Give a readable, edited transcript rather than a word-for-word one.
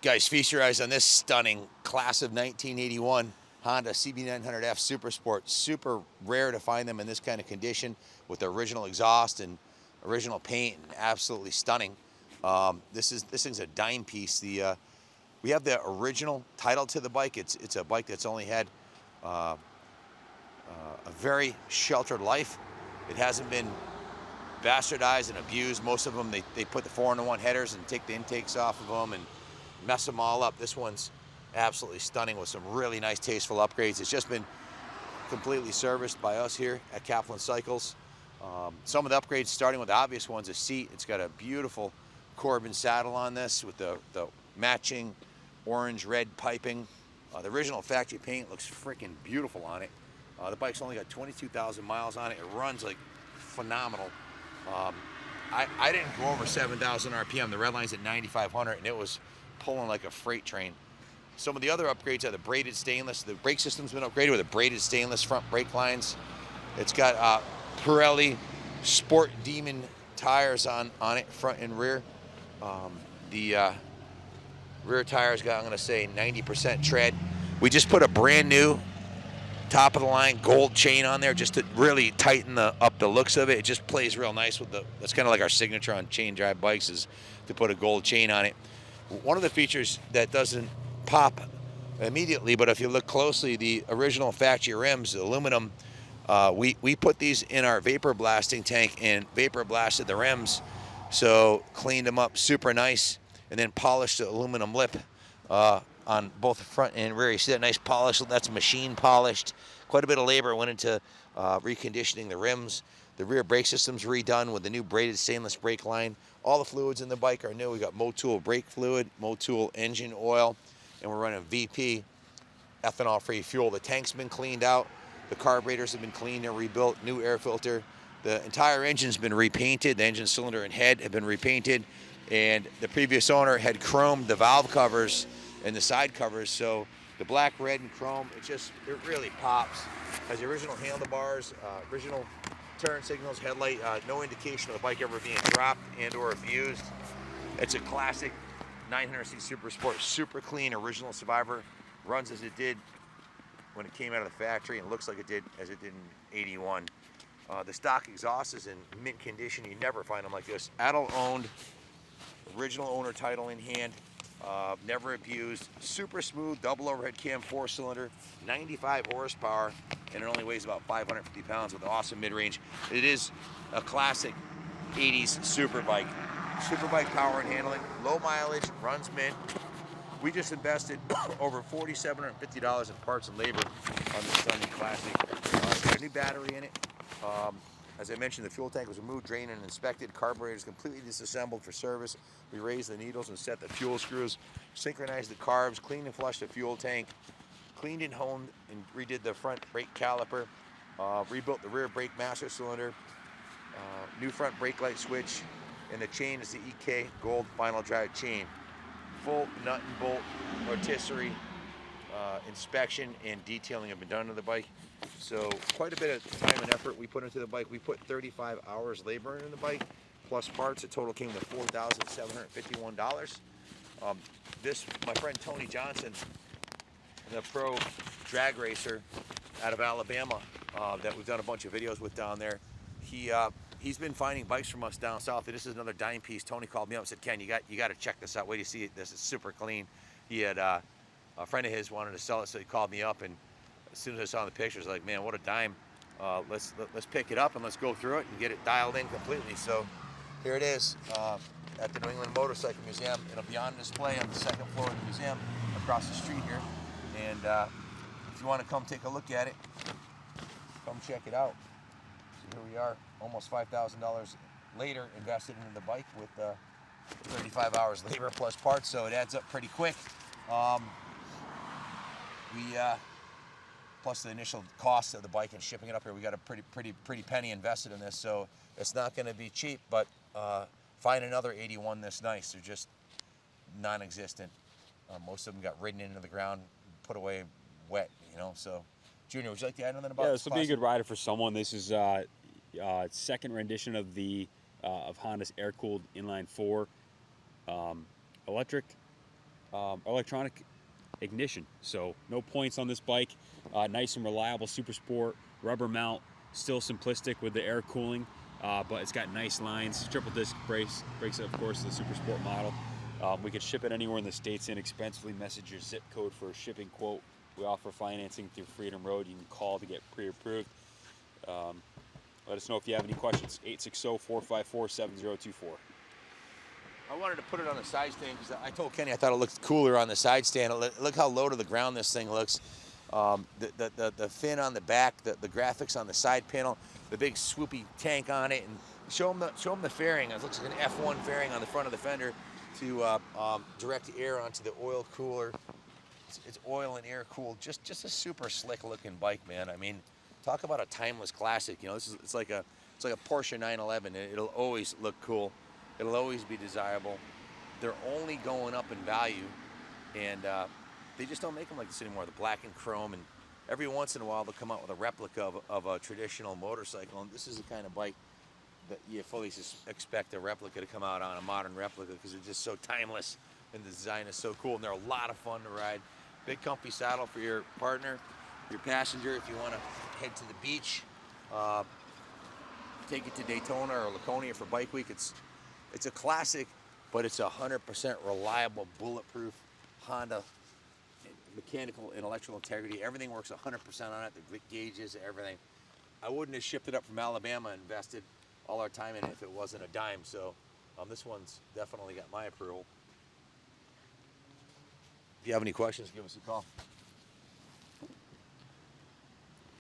Guys, feast your eyes on this stunning class of 1981 Honda CB900F Super Sport. Super rare to find them in this kind of condition with the original exhaust and original paint, and absolutely stunning. This thing's a dime piece. We have the original title to the bike. It's a bike that's only had a very sheltered life. It hasn't been bastardized and abused. Most of them, they put the 4-in-1 headers and take the intakes off of them and mess them all up. This one's absolutely stunning with some really nice, tasteful upgrades. It's just been completely serviced by us here at Kaplan Cycles. Some of the upgrades, starting with the obvious ones, a seat. It's got a beautiful Corbin saddle on this with the matching orange-red piping. The original factory paint looks freaking beautiful on it. The bike's only got 22,000 miles on it. It runs like phenomenal. I didn't go over 7,000 RPM. The red line's at 9,500, and it was pulling like a freight train. Some of the other upgrades are the braided stainless. The brake system's been upgraded with the braided stainless front brake lines. It's got Pirelli Sport Demon tires on it, front and rear. The rear tires got, I'm gonna say, 90% tread. We just put a brand new top of the line gold chain on there just to really tighten up the looks of it. It just plays real nice with that's kind of like our signature on chain drive bikes, is to put a gold chain on it. One of the features that doesn't pop immediately, but if you look closely, the original factory rims, the aluminum, we put these in our vapor blasting tank and vapor blasted the rims, so cleaned them up super nice, and then polished the aluminum lip on both the front and rear. You see that nice polish? That's machine polished. Quite a bit of labor went into reconditioning the rims. The rear brake system's redone with the new braided stainless brake line. All the fluids in the bike are new. We got Motul brake fluid, Motul engine oil, and we're running VP ethanol-free fuel. The tank's been cleaned out. The carburetors have been cleaned and rebuilt. New air filter. The entire engine's been repainted. The engine cylinder and head have been repainted. And the previous owner had chromed the valve covers and the side covers. So the black, red, and chrome, it really pops. Has the original handlebars, original turn signals, headlight, no indication of the bike ever being dropped and or abused. It's a classic 900C Super Sport, super clean, original Survivor. Runs as it did when it came out of the factory and looks like it did as it did in 81. The stock exhaust is in mint condition. You never find them like this. Adult owned, original owner title in hand, never abused, super smooth, double overhead cam, 4-cylinder, 95 horsepower, and it only weighs about 550 pounds with awesome mid-range. It is a classic 80s super bike. Super bike power and handling, low mileage, runs mint. We just invested over $4,750 in parts and labor on this stunning classic. It's got a new battery in it. As I mentioned, the fuel tank was removed, drained, and inspected. Carburetors completely disassembled for service. We raised the needles and set the fuel screws, synchronized the carbs, cleaned and flushed the fuel tank, cleaned and honed and redid the front brake caliper, rebuilt the rear brake master cylinder, new front brake light switch, and the chain is the EK Gold Final Drive chain. Full nut and bolt rotisserie inspection and detailing have been done to the bike. So quite a bit of time and effort we put into the bike. We put 35 hours labor into the bike, plus parts. The total came to $4,751. This, my friend Tony Johnson, the pro drag racer out of Alabama, that we've done a bunch of videos with down there, he's been finding bikes from us down south. This is another dime piece. Tony called me up and said, "Ken, you got to check this out. Wait till you see it. This is super clean." He had a friend of his wanted to sell it, so he called me up, and as soon as I saw the pictures, like, man, what a dime. Let's pick it up and let's go through it and get it dialed in completely. So here it is at the New England Motorcycle Museum. It'll be on display on the second floor of the museum across the street here. And if you want to come take a look at it, come check it out. So here we are, almost $5,000 later, invested into the bike with 35 hours labor plus parts, so it adds up pretty quick. Plus the initial cost of the bike and shipping it up here, we got a pretty penny invested in this, so it's not going to be cheap. But find another 81 this nice. They're just non-existent. Most of them got ridden into the ground, put away wet, you know. So, Junior, would you like to add anything about this? Yeah, this will be a good rider for someone. This is second rendition of the of Honda's air-cooled inline 4 electric electronic ignition. So no points on this bike. Nice and reliable super sport, rubber mount, still simplistic with the air cooling, but it's got nice lines, triple disc brakes, of course, the super sport model. We could ship it anywhere in the States inexpensively. Message your zip code for a shipping quote. We offer financing through Freedom Road. You can call to get pre-approved. Let us know if you have any questions. 860-454-7024. I wanted to put it on the side stand because I told Kenny I thought it looked cooler on the side stand. Look how low to the ground this thing looks. The fin on the back, the graphics on the side panel, the big swoopy tank on it, and show them the fairing. It looks like an F1 fairing on the front of the fender to direct air onto the oil cooler. It's oil and air cooled. Just a super slick looking bike, man. I mean, talk about a timeless classic. You know, it's like a Porsche 911. It'll always look cool. It'll always be desirable. They're only going up in value, and they just don't make them like this anymore. The black and chrome, and every once in a while they'll come out with a replica of a traditional motorcycle. And this is the kind of bike that you fully expect a replica to come out on, a modern replica, because they're just so timeless and the design is so cool. And they're a lot of fun to ride. Big comfy saddle for your partner, your passenger if you want to head to the beach. Take it to Daytona or Laconia for Bike Week. It's a classic, but it's 100% reliable, bulletproof Honda. Mechanical and electrical integrity. Everything works 100% on it. The gauges, everything. I wouldn't have shipped it up from Alabama and invested all our time in it if it wasn't a dime. So this one's definitely got my approval. If you have any questions, give us a call.